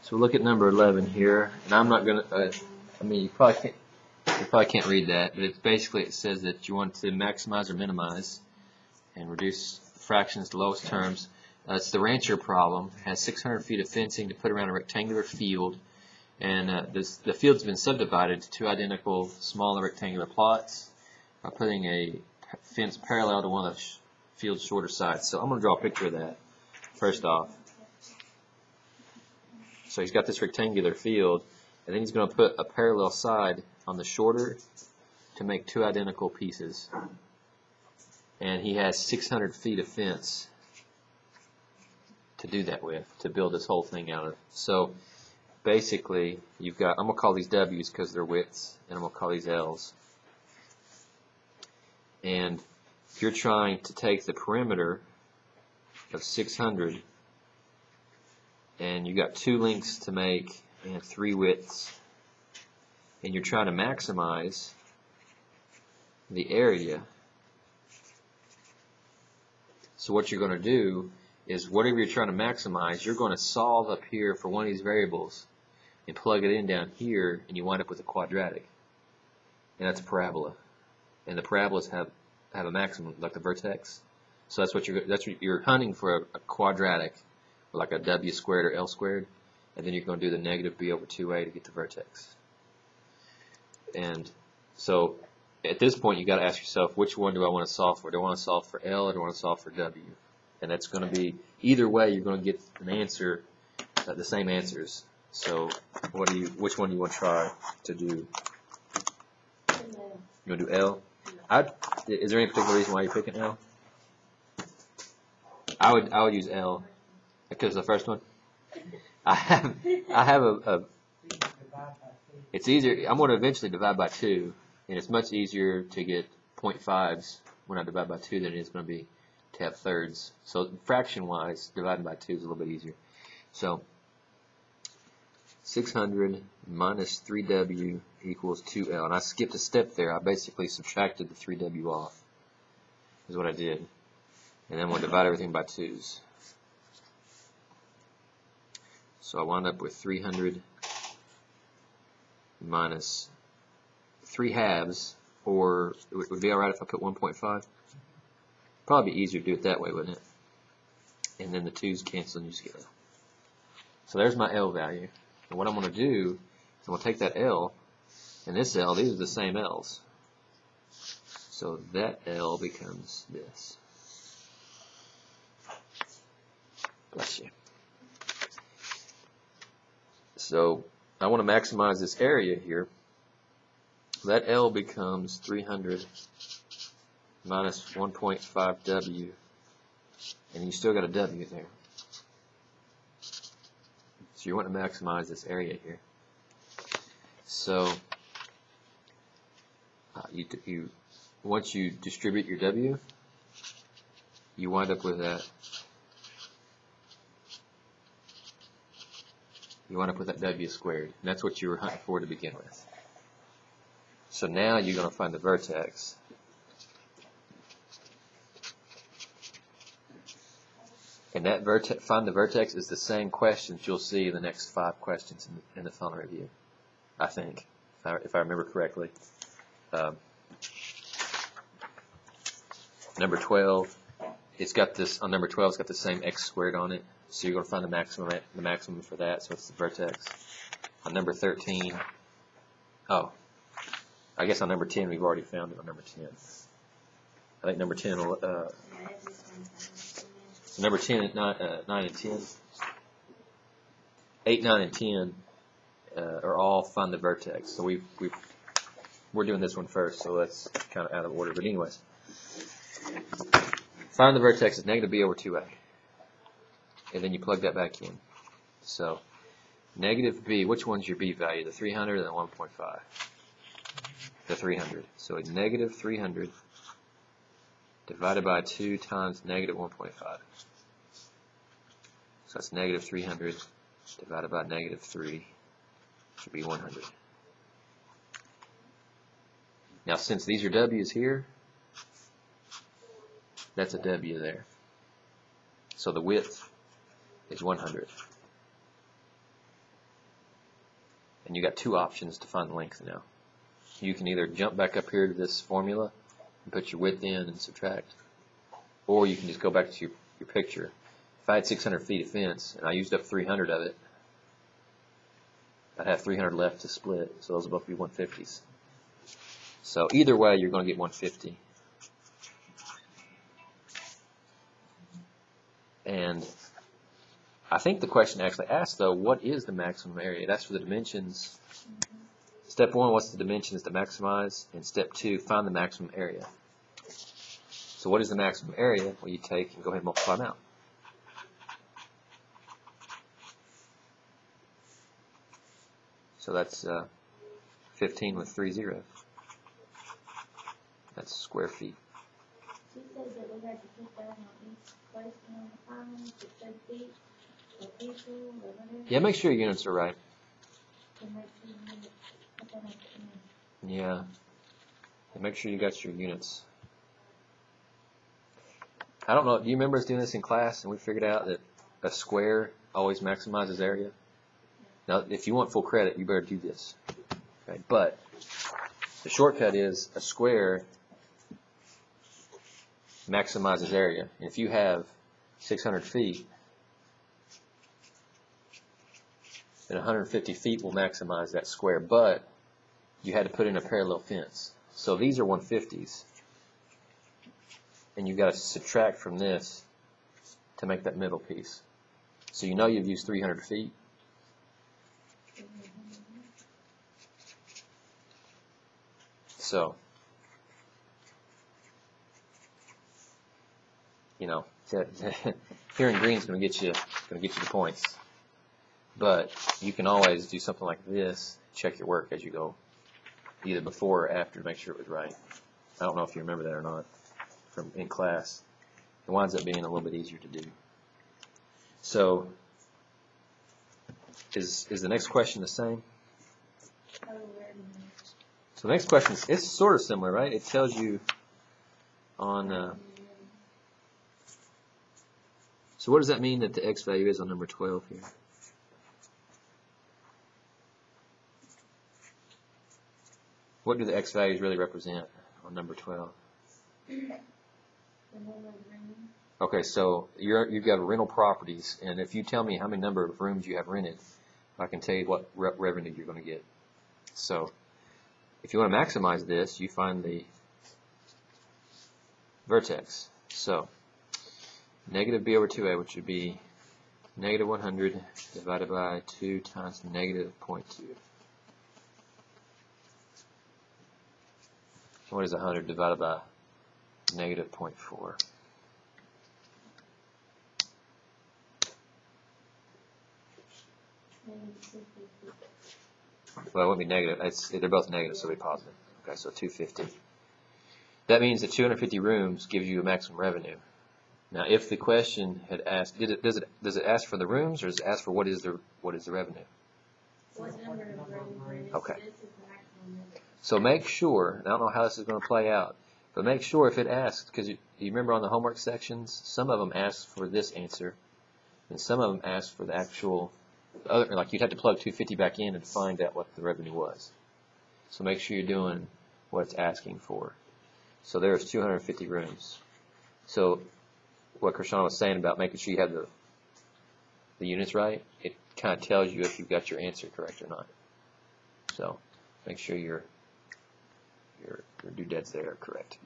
So look at number 11 here, and I'm not going to, I mean, you probably can't read that, but it's basically, it says that you want to maximize or minimize and reduce fractions to lowest terms. It's the rancher problem. It has 600 feet of fencing to put around a rectangular field, and the field's been subdivided to two identical smaller rectangular plots by putting a fence parallel to one of the field's shorter sides. So I'm going to draw a picture of that first off. So he's got this rectangular field, and then he's going to put a parallel side on the shorter to make two identical pieces. And he has 600 feet of fence to do that with, to build this whole thing out of. So basically, you've got, I'm going to call these W's because they're widths, and I'm going to call these L's. And if you're trying to take the perimeter of 600, and you got two lengths to make and three widths, and you're trying to maximize the area. So what you're going to do is whatever you're trying to maximize, you're going to solve up here for one of these variables and plug it in down here, and you wind up with a quadratic. And that's a parabola. And the parabolas have a maximum, like the vertex. So that's what you're hunting for, a quadratic, like a w squared or L squared, and then you're going to do the negative b over 2a to get the vertex. And so at this point you got to ask yourself, which one do I want to solve for? Do I want to solve for L or do I want to solve for W? And that's going to be, either way you're going to get an answer, the same answers. So which one do you want to try to do? You want to do L? Is there any particular reason why you're picking L? I would use L. Because the first one, I have a it's easier. I'm going to eventually divide by 2, and it's much easier to get 0.5s when I divide by 2 than it is going to be to have thirds. So fraction-wise, dividing by 2 is a little bit easier. So 600 minus 3w equals 2l, and I skipped a step there. I basically subtracted the 3w off, is what I did, and then we'll divide everything by 2's. So I wound up with 300 minus 3 halves, or it would be alright if I put 1.5. Probably be easier to do it that way, wouldn't it? And then the 2's cancel and you just get L. So there's my L value. And what I'm going to do is I'm going to take that L and this L, these are the same L's. So that L becomes this. Bless you. So I want to maximize this area here. That L becomes 300 minus 1.5W, and you still got a W there. So you want to maximize this area here. So once you distribute your W, you wind up with that. You wind up with that W squared. And that's what you were hunting for to begin with. So now you're going to find the vertex. And that find the vertex is the same questions you'll see in the next 5 questions in the final review, I think, if I remember correctly. Number 12, it's got this, on number 12, it's got the same x squared on it. So you're going to find the maximum for that, so it's the vertex. On number 13, I guess on number 10 we've already found it on number 10. I think number 10 will, number 10, 9 and 10, 8, 9, and 10 are all find the vertex. So we're doing this one first, so that's kind of out of order. But anyways, find the vertex is negative b over 2a. And then you plug that back in. So negative b, which one's your b value? The 300 or the 1.5? The 300. So a negative 300 divided by 2 times negative 1.5. So that's negative 300 divided by negative 3 should be 100. Now since these are w's here, that's a w there. So the width is 100. and you got two options to find the length now. You can either jump back up here to this formula and put your width in and subtract, or you can just go back to your picture. If I had 600 feet of fence and I used up 300 of it, I'd have 300 left to split, so those will both be 150s. So either way, you're going to get 150. And I think the question actually asks, though, what is the maximum area? That's for the dimensions. Step 1, what's the dimensions to maximize? And step 2, find the maximum area. So what is the maximum area? Well, you take and go ahead and multiply them out. So that's 15 with 3 zeros. That's square feet. She said that we had to put down on each question on the column to 10 feet, or people, or whatever. Yeah, make sure your units are right. To make sure you put them at the end. Yeah. And make sure you got your units. I don't know, do you remember us doing this in class and we figured out that a square always maximizes area? Now, if you want full credit, you better do this. Okay? But the shortcut is a square maximizes area. And if you have 600 feet, then 150 feet will maximize that square, but you had to put in a parallel fence. So these are 150s. And you've got to subtract from this to make that middle piece. So you know you've used 300 feet. So, you know, here in green is going to get you the points. But you can always do something like this. Check your work as you go, either before or after, to make sure it was right. I don't know if you remember that or not from in class. It winds up being a little bit easier to do. So, is the next question the same? So the next question is sort of similar, right? It tells you on. So what does that mean that the x value is on number 12 here? What do the x values really represent on number 12? Okay, so you've got rental properties, and if you tell me how many number of rooms you have rented, I can tell you what revenue you're going to get. So if you want to maximize this, you find the vertex. So negative b over 2a, which would be negative 100 divided by 2 times negative 0.2. What is 100 divided by negative 0.4? Well, it wouldn't be negative. They're both negative, so it'll be positive. Okay, so 250. That means that 250 rooms gives you a maximum revenue. Now, if the question had asked, does it ask for the rooms, or does it ask for what is the revenue? What number of rooms? Okay. This is the maximum. So make sure, and I don't know how this is going to play out, but make sure if it asks, because you remember on the homework sections, some of them ask for this answer, and some of them ask for the actual other, like you'd have to plug 250 back in and find out what the revenue was. So make sure you're doing what it's asking for. So there's 250 rooms. So what Krishana was saying about making sure you have the units right, it kind of tells you if you've got your answer correct or not. So make sure your doodads there are correct.